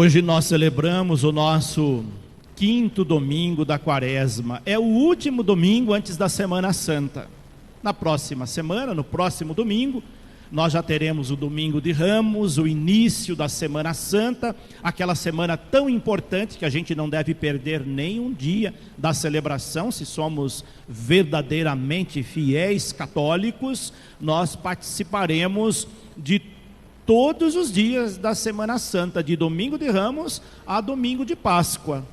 Hoje nós celebramos o nosso quinto domingo da Quaresma. É o último domingo antes da Semana Santa. Na próxima semana, no próximo domingo, nós já teremos o Domingo de Ramos, o início da Semana Santa, aquela semana tão importante que a gente não deve perder nem um dia da celebração. Se somos verdadeiramente fiéis católicos, nós participaremos de todos os dias da Semana Santa, de Domingo de Ramos a Domingo de Páscoa.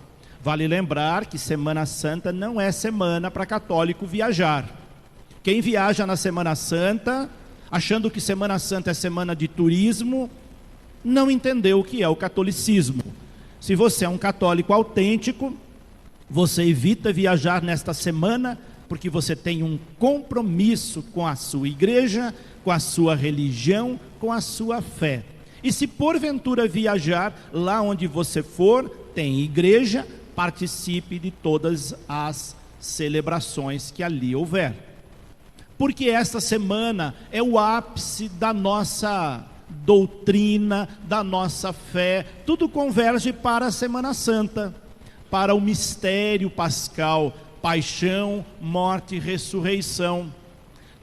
Vale lembrar que Semana Santa não é semana para católico viajar. Quem viaja na Semana Santa, achando que Semana Santa é semana de turismo, não entendeu o que é o catolicismo. Se você é um católico autêntico, você evita viajar nesta semana, porque você tem um compromisso com a sua igreja, com a sua religião, com a sua fé. E se porventura viajar, lá onde você for, tem igreja, participe de todas as celebrações que ali houver. Porque esta semana é o ápice da nossa doutrina, da nossa fé, tudo converge para a Semana Santa, para o mistério pascal, paixão, morte e ressurreição.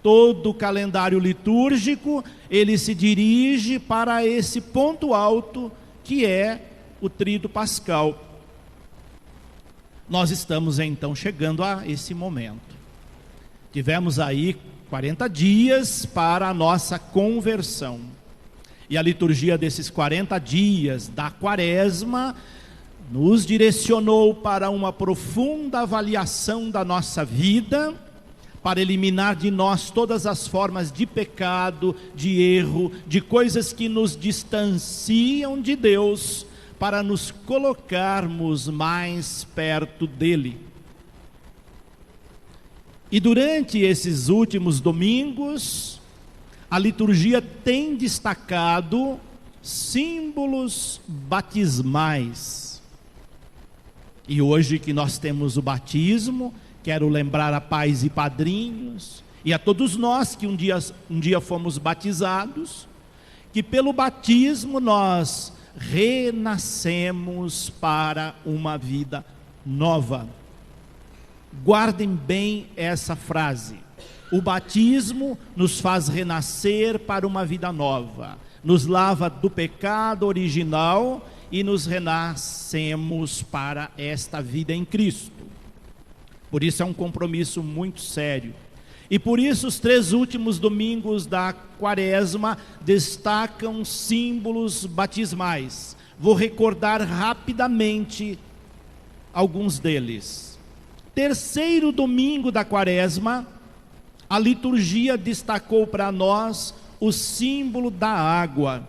Todo o calendário litúrgico, ele se dirige para esse ponto alto que é o tríduo pascal. Nós estamos então chegando a esse momento. Tivemos aí 40 dias para a nossa conversão. E a liturgia desses 40 dias da Quaresma nos direcionou para uma profunda avaliação da nossa vida, para eliminar de nós todas as formas de pecado, de erro, de coisas que nos distanciam de Deus, para nos colocarmos mais perto dele. E durante esses últimos domingos, a liturgia tem destacado símbolos batismais. E hoje que nós temos o batismo, quero lembrar a pais e padrinhos, e a todos nós que um dia fomos batizados, que pelo batismo nós renascemos para uma vida nova. Guardem bem essa frase. O batismo nos faz renascer para uma vida nova, nos lava do pecado original e nos renascemos para esta vida em Cristo. Por isso é um compromisso muito sério. E por isso os 3 últimos domingos da Quaresma destacam símbolos batismais. Vou recordar rapidamente alguns deles. Terceiro domingo da Quaresma, a liturgia destacou para nós o símbolo da água.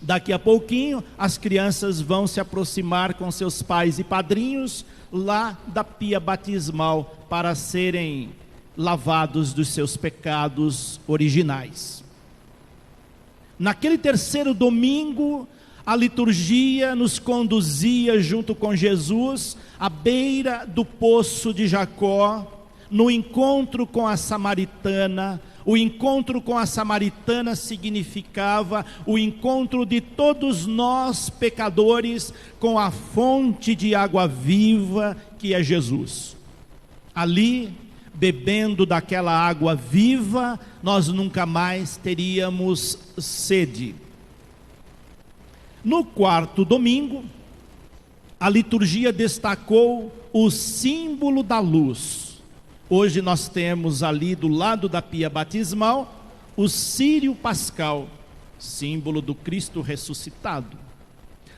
Daqui a pouquinho, as crianças vão se aproximar com seus pais e padrinhos lá da pia batismal para serem lavados dos seus pecados originais. Naquele terceiro domingo, a liturgia nos conduzia junto com Jesus à beira do poço de Jacó, no encontro com a samaritana. O encontro com a samaritana significava o encontro de todos nós pecadores com a fonte de água viva que é Jesus. Ali, bebendo daquela água viva, nós nunca mais teríamos sede. No quarto domingo, a liturgia destacou o símbolo da luz. Hoje nós temos ali do lado da pia batismal o círio pascal, símbolo do Cristo ressuscitado.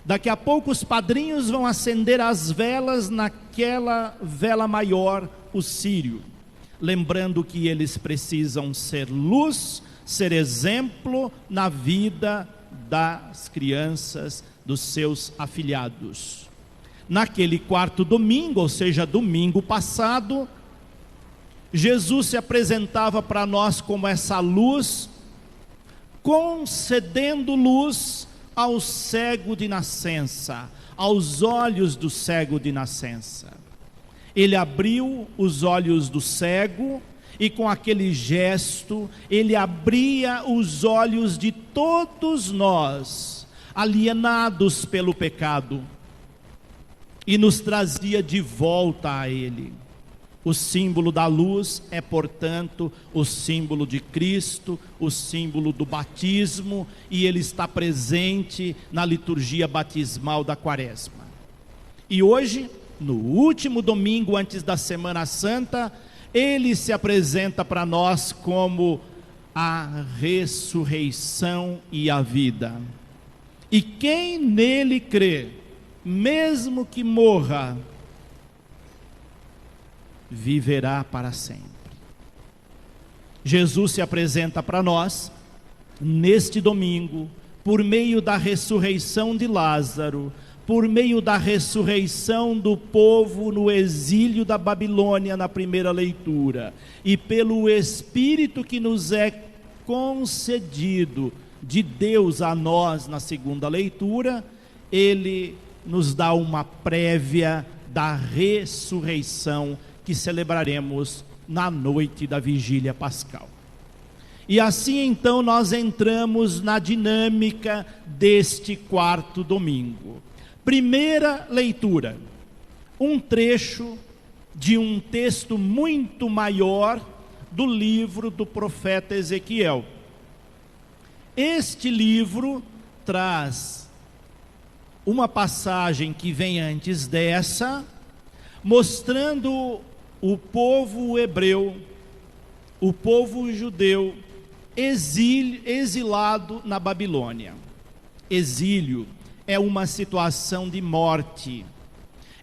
Daqui a pouco os padrinhos vão acender as velas naquela vela maior, o círio, lembrando que eles precisam ser luz, ser exemplo na vida das crianças, dos seus afilhados. Naquele quarto domingo, ou seja, domingo passado, Jesus se apresentava para nós como essa luz, concedendo luz ao cego de nascença, aos olhos do cego de nascença. Ele abriu os olhos do cego e com aquele gesto, ele abria os olhos de todos nós, alienados pelo pecado, e nos trazia de volta a Ele. O símbolo da luz é, portanto, o símbolo de Cristo, o símbolo do batismo, e ele está presente na liturgia batismal da Quaresma. E hoje, no último domingo antes da Semana Santa, ele se apresenta para nós como a ressurreição e a vida. E quem nele crê, mesmo que morra, viverá para sempre. Jesus se apresenta para nós neste domingo por meio da ressurreição de Lázaro, por meio da ressurreição do povo no exílio da Babilônia na primeira leitura, e pelo Espírito que nos é concedido de Deus a nós na segunda leitura, ele nos dá uma prévia da ressurreição que celebraremos na noite da vigília pascal. E assim então nós entramos na dinâmica deste quarto domingo. Primeira leitura, um trecho de um texto muito maior do livro do profeta Ezequiel. Este livro traz uma passagem que vem antes dessa, mostrando o povo hebreu, o povo judeu, exilado na Babilônia. Exílio é uma situação de morte,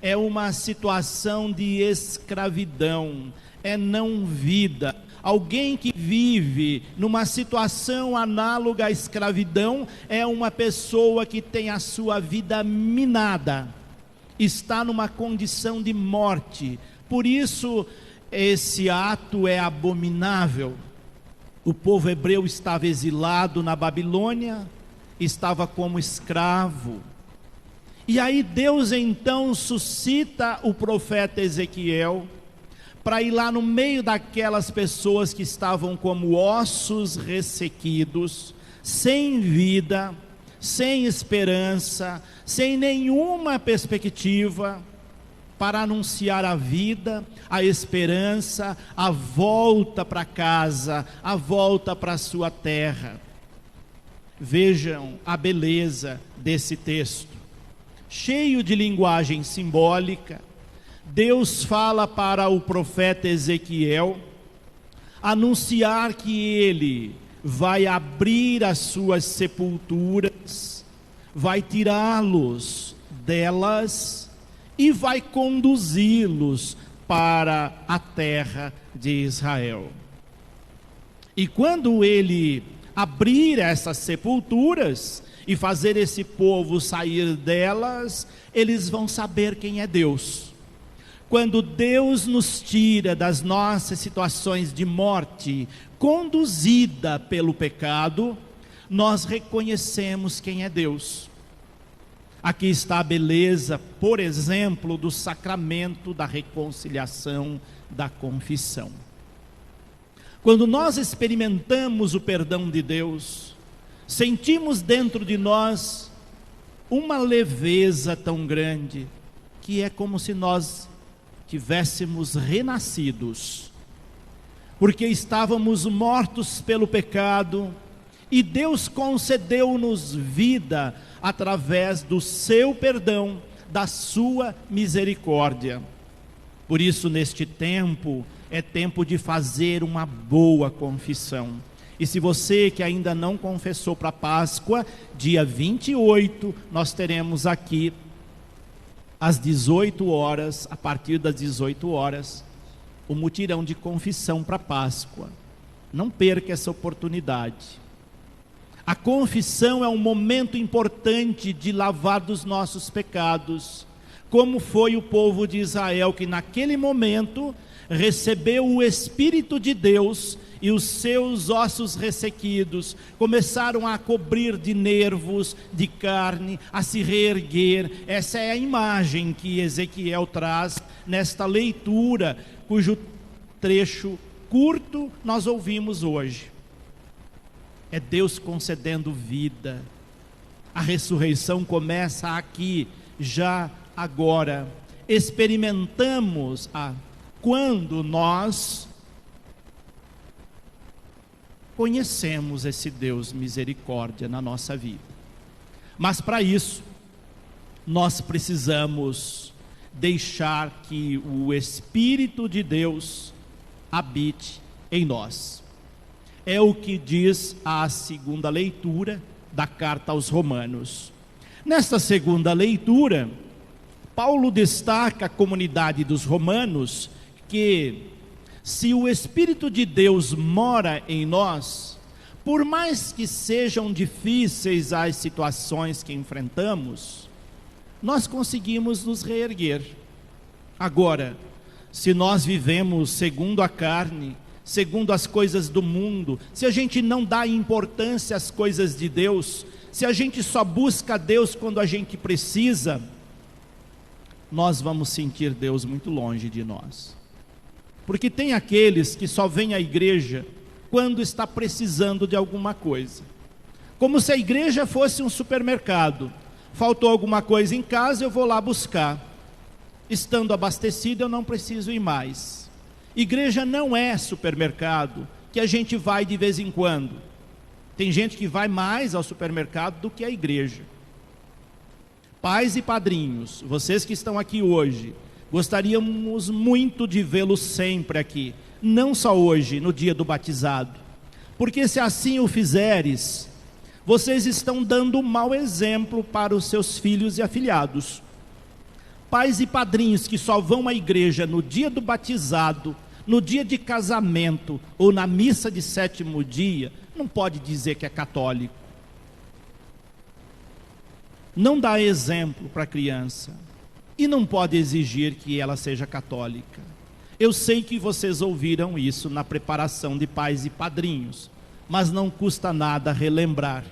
é uma situação de escravidão, é não vida. Alguém que vive numa situação análoga à escravidão é uma pessoa que tem a sua vida minada, está numa condição de morte. Por isso, esse ato é abominável. O povo hebreu estava exilado na Babilônia, estava como escravo. E aí Deus então suscita o profeta Ezequiel para ir lá no meio daquelas pessoas que estavam como ossos ressequidos, sem vida, sem esperança, sem nenhuma perspectiva, para anunciar a vida, a esperança, a volta para casa, a volta para a sua terra. Vejam a beleza desse texto, cheio de linguagem simbólica. Deus fala para o profeta Ezequiel anunciar que ele vai abrir as suas sepulturas, vai tirá-los delas e vai conduzi-los para a terra de Israel. E quando ele abrir essas sepulturas e fazer esse povo sair delas, eles vão saber quem é Deus. Quando Deus nos tira das nossas situações de morte, conduzida pelo pecado, nós reconhecemos quem é Deus. Aqui está a beleza, por exemplo, do sacramento da reconciliação, da confissão. Quando nós experimentamos o perdão de Deus, sentimos dentro de nós uma leveza tão grande, que é como se nós tivéssemos renascidos, porque estávamos mortos pelo pecado, e Deus concedeu-nos vida através do seu perdão, da sua misericórdia. Por isso, neste tempo, é tempo de fazer uma boa confissão. E se você que ainda não confessou para a Páscoa, dia 28, nós teremos aqui às 18 horas, a partir das 18 horas, o mutirão de confissão para a Páscoa. Não perca essa oportunidade. A confissão é um momento importante de lavar dos nossos pecados, como foi o povo de Israel, que naquele momento recebeu o Espírito de Deus, e os seus ossos ressequidos começaram a cobrir de nervos, de carne, a se reerguer. Essa é a imagem que Ezequiel traz nesta leitura, cujo trecho curto nós ouvimos hoje. É Deus concedendo vida, A ressurreição começa aqui, já agora. Experimentamos quando nós conhecemos esse Deus misericórdia na nossa vida. Mas para isso, nós precisamos deixar que o Espírito de Deus habite em nós. É o que diz a segunda leitura da carta aos Romanos. Nesta segunda leitura, Paulo destaca a comunidade dos romanos que, se o Espírito de Deus mora em nós, por mais que sejam difíceis as situações que enfrentamos, nós conseguimos nos reerguer. Agora, se nós vivemos segundo a carne, segundo as coisas do mundo, se a gente não dá importância às coisas de Deus, se a gente só busca Deus quando a gente precisa, nós vamos sentir Deus muito longe de nós. Porque tem aqueles que só vêm à igreja quando está precisando de alguma coisa. Como se a igreja fosse um supermercado. Faltou alguma coisa em casa, eu vou lá buscar. Estando abastecido, eu não preciso ir mais. Igreja não é supermercado, que a gente vai de vez em quando. Tem gente que vai mais ao supermercado do que à igreja. Pais e padrinhos, vocês que estão aqui hoje, gostaríamos muito de vê-los sempre aqui. Não só hoje, no dia do batizado. Porque se assim o fizeres, vocês estão dando um mau exemplo para os seus filhos e afilhados. Pais e padrinhos que só vão à igreja no dia do batizado, no dia de casamento ou na missa de sétimo dia, não pode dizer que é católico. Não dá exemplo para a criança e não pode exigir que ela seja católica. Eu sei que vocês ouviram isso na preparação de pais e padrinhos, mas não custa nada relembrar.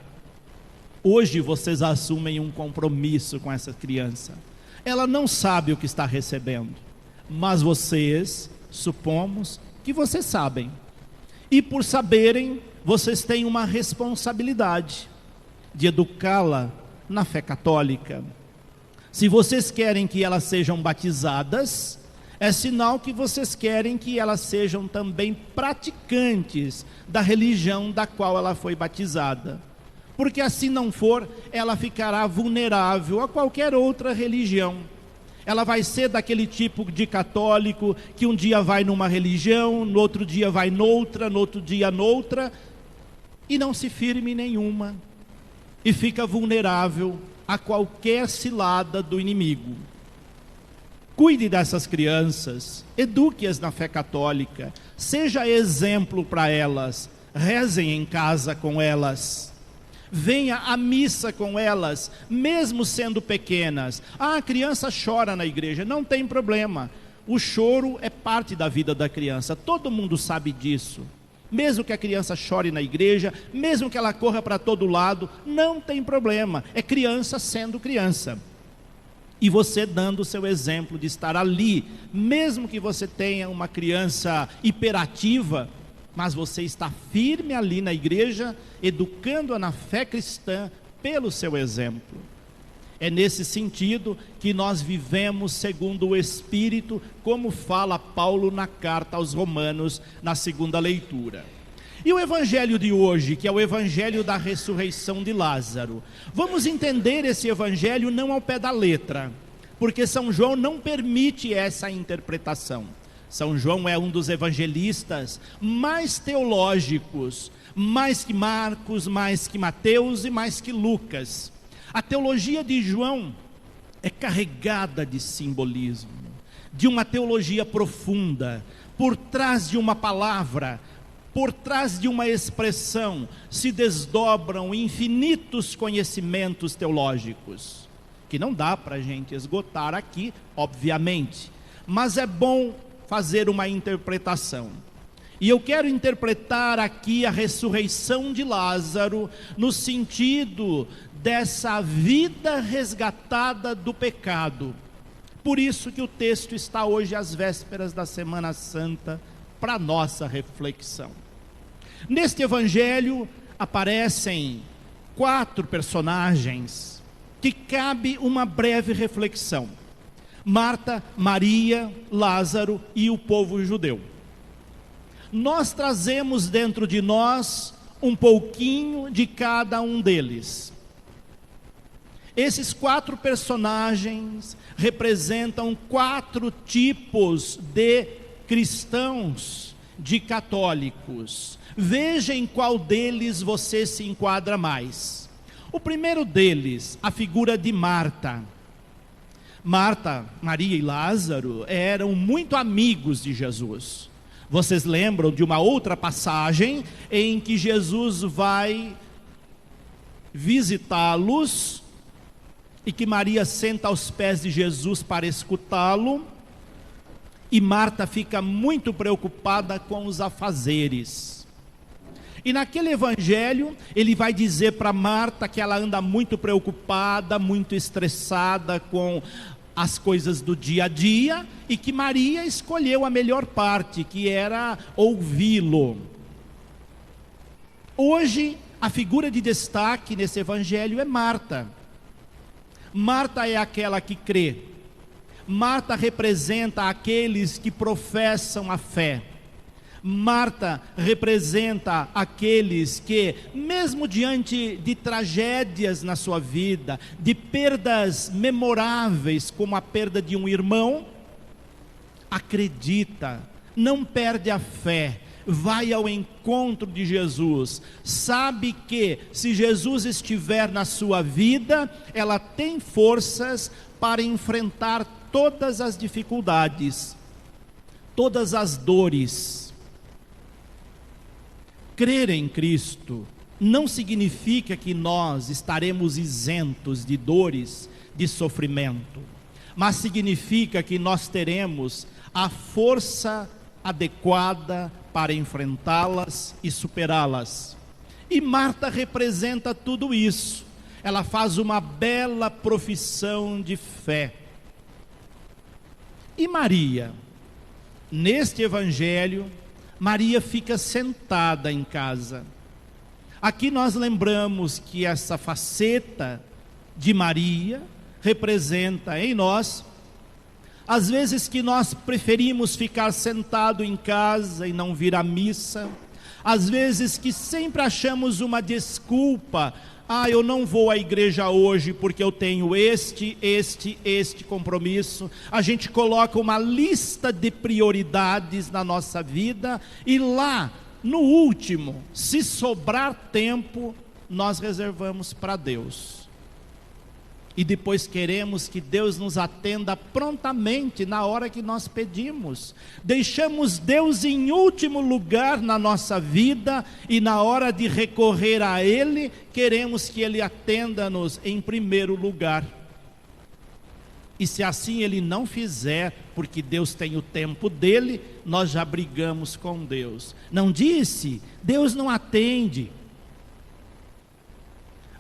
Hoje vocês assumem um compromisso com essa criança. Ela não sabe o que está recebendo, mas vocês, supomos que vocês sabem. E por saberem, vocês têm uma responsabilidade de educá-la na fé católica. Se vocês querem que elas sejam batizadas, é sinal que vocês querem que elas sejam também praticantes da religião da qual ela foi batizada. Porque assim não for, ela ficará vulnerável a qualquer outra religião. Ela vai ser daquele tipo de católico que um dia vai numa religião, no outro dia vai noutra, no outro dia noutra, e não se firme em nenhuma, e fica vulnerável a qualquer cilada do inimigo. Cuide dessas crianças, eduque-as na fé católica, seja exemplo para elas, rezem em casa com elas. Venha à missa com elas, mesmo sendo pequenas. A criança chora na igreja, não tem problema. O choro é parte da vida da criança, todo mundo sabe disso. Mesmo que a criança chore na igreja, mesmo que ela corra para todo lado, não tem problema. É criança sendo criança. E você dando o seu exemplo de estar ali, mesmo que você tenha uma criança hiperativa, mas você está firme ali na igreja, educando-a na fé cristã pelo seu exemplo. É nesse sentido que nós vivemos segundo o Espírito, como fala Paulo na carta aos Romanos, na segunda leitura. E o evangelho de hoje, que é o evangelho da ressurreição de Lázaro, vamos entender esse evangelho não ao pé da letra, porque São João não permite essa interpretação. São João é um dos evangelistas mais teológicos, mais que Marcos, mais que Mateus e mais que Lucas. A teologia de João é carregada de simbolismo, de uma teologia profunda. Por trás de uma palavra, por trás de uma expressão, se desdobram infinitos conhecimentos teológicos, que não dá para a gente esgotar aqui, obviamente, mas é bom fazer uma interpretação. E eu quero interpretar aqui a ressurreição de Lázaro no sentido dessa vida resgatada do pecado. Por isso que o texto está hoje às vésperas da Semana Santa para nossa reflexão. Neste evangelho aparecem 4 personagens que cabe uma breve reflexão: Marta, Maria, Lázaro e o povo judeu. Nós trazemos dentro de nós um pouquinho de cada um deles. Esses 4 personagens representam 4 tipos de cristãos, de católicos. Veja em qual deles você se enquadra mais. O primeiro deles, a figura de Marta. Marta, Maria e Lázaro eram muito amigos de Jesus. Vocês lembram de uma outra passagem em que Jesus vai visitá-los e que Maria senta aos pés de Jesus para escutá-lo, e Marta fica muito preocupada com os afazeres. E naquele evangelho, ele vai dizer para Marta que ela anda muito preocupada, muito estressada com as coisas do dia a dia, e que Maria escolheu a melhor parte, que era ouvi-lo. Hoje, a figura de destaque nesse evangelho é Marta. Marta é aquela que crê. Marta representa aqueles que professam a fé. Marta representa aqueles que, mesmo diante de tragédias na sua vida, de perdas memoráveis, como a perda de um irmão, acredita, não perde a fé, vai ao encontro de Jesus, sabe que se Jesus estiver na sua vida, ela tem forças para enfrentar todas as dificuldades, todas as dores. Crer em Cristo não significa que nós estaremos isentos de dores, de sofrimento, mas significa que nós teremos a força adequada para enfrentá-las e superá-las. E Marta representa tudo isso. Ela faz uma bela profissão de fé. E Maria, neste evangelho, Maria fica sentada em casa. Aqui nós lembramos que essa faceta de Maria representa em nós, às vezes que nós preferimos ficar sentado em casa e não vir à missa, às vezes que sempre achamos uma desculpa: eu não vou à igreja hoje porque eu tenho este compromisso. A gente coloca uma lista de prioridades na nossa vida e lá, no último, se sobrar tempo, nós reservamos para Deus. E depois queremos que Deus nos atenda prontamente na hora que nós pedimos. Deixamos Deus em último lugar na nossa vida, e na hora de recorrer a Ele, queremos que Ele atenda-nos em primeiro lugar. E se assim Ele não fizer, porque Deus tem o tempo dele, nós já brigamos com Deus. Não disse, Deus não atende.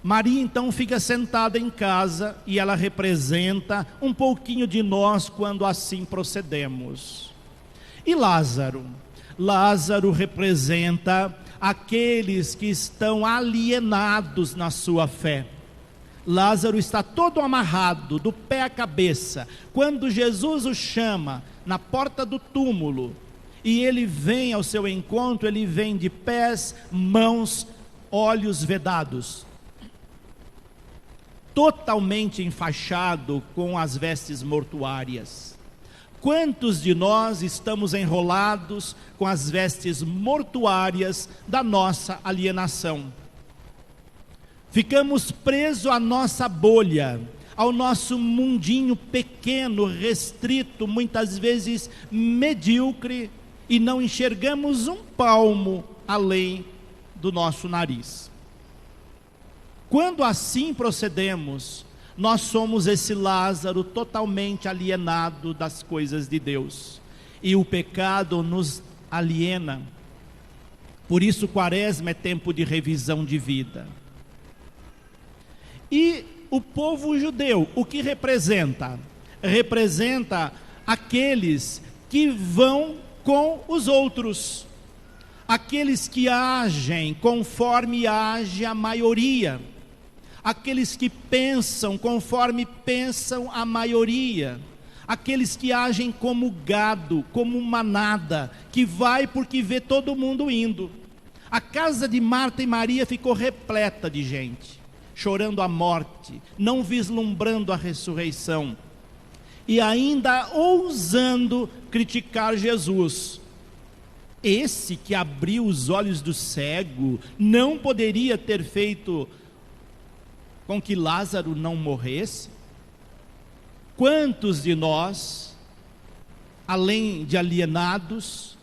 Maria então fica sentada em casa e ela representa um pouquinho de nós quando assim procedemos. E Lázaro? Lázaro representa aqueles que estão alienados na sua fé. Lázaro está todo amarrado, do pé à cabeça. Quando Jesus o chama na porta do túmulo e ele vem ao seu encontro, ele vem de pés, mãos, olhos vedados, totalmente enfaixado com as vestes mortuárias. Quantos de nós estamos enrolados com as vestes mortuárias da nossa alienação? Ficamos presos à nossa bolha, ao nosso mundinho pequeno, restrito, muitas vezes medíocre, e não enxergamos um palmo além do nosso nariz. Quando assim procedemos, nós somos esse Lázaro totalmente alienado das coisas de Deus, e o pecado nos aliena. Por isso Quaresma é tempo de revisão de vida. E o povo judeu, o que representa? Representa aqueles que vão com os outros, aqueles que agem conforme age a maioria. aqueles que pensam conforme pensam a maioria, aqueles que agem como gado, como manada, que vai porque vê todo mundo indo. A casa de Marta e Maria ficou repleta de gente, chorando a morte, não vislumbrando a ressurreição, e ainda ousando criticar Jesus. Esse que abriu os olhos do cego, não poderia ter feito com que Lázaro não morresse? Quantos de nós, além de alienados,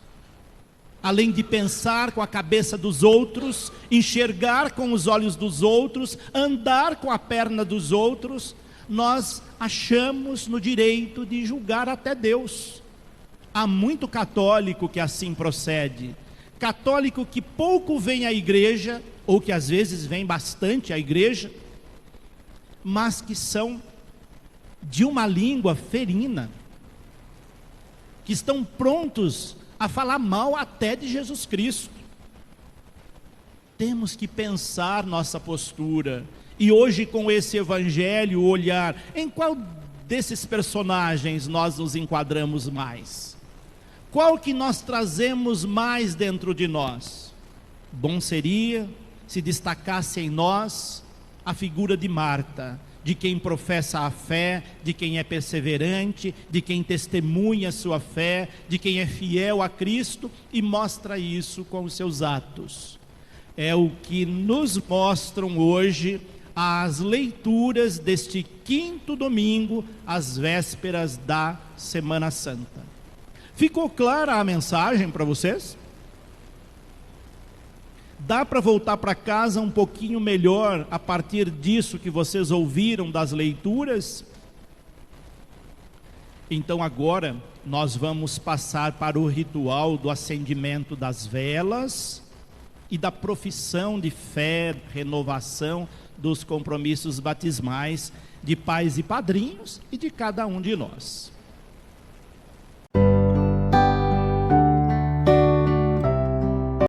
além de pensar com a cabeça dos outros, enxergar com os olhos dos outros, andar com a perna dos outros, nós achamos no direito de julgar até Deus? Há muito católico que assim procede, católico que pouco vem à igreja, ou que às vezes vem bastante à igreja, mas que são de uma língua ferina, que estão prontos a falar mal até de Jesus Cristo. Temos que pensar nossa postura, e hoje com esse evangelho olhar, em qual desses personagens nós nos enquadramos mais? Qual que nós trazemos mais dentro de nós? Bom seria se destacasse em nós a figura de Marta, de quem professa a fé, de quem é perseverante, de quem testemunha a sua fé, de quem é fiel a Cristo e mostra isso com os seus atos. É o que nos mostram hoje as leituras deste quinto domingo, às vésperas da Semana Santa. Ficou clara a mensagem para vocês? Dá para voltar para casa um pouquinho melhor a partir disso que vocês ouviram das leituras? Então agora nós vamos passar para o ritual do acendimento das velas e da profissão de fé, renovação dos compromissos batismais de pais e padrinhos e de cada um de nós.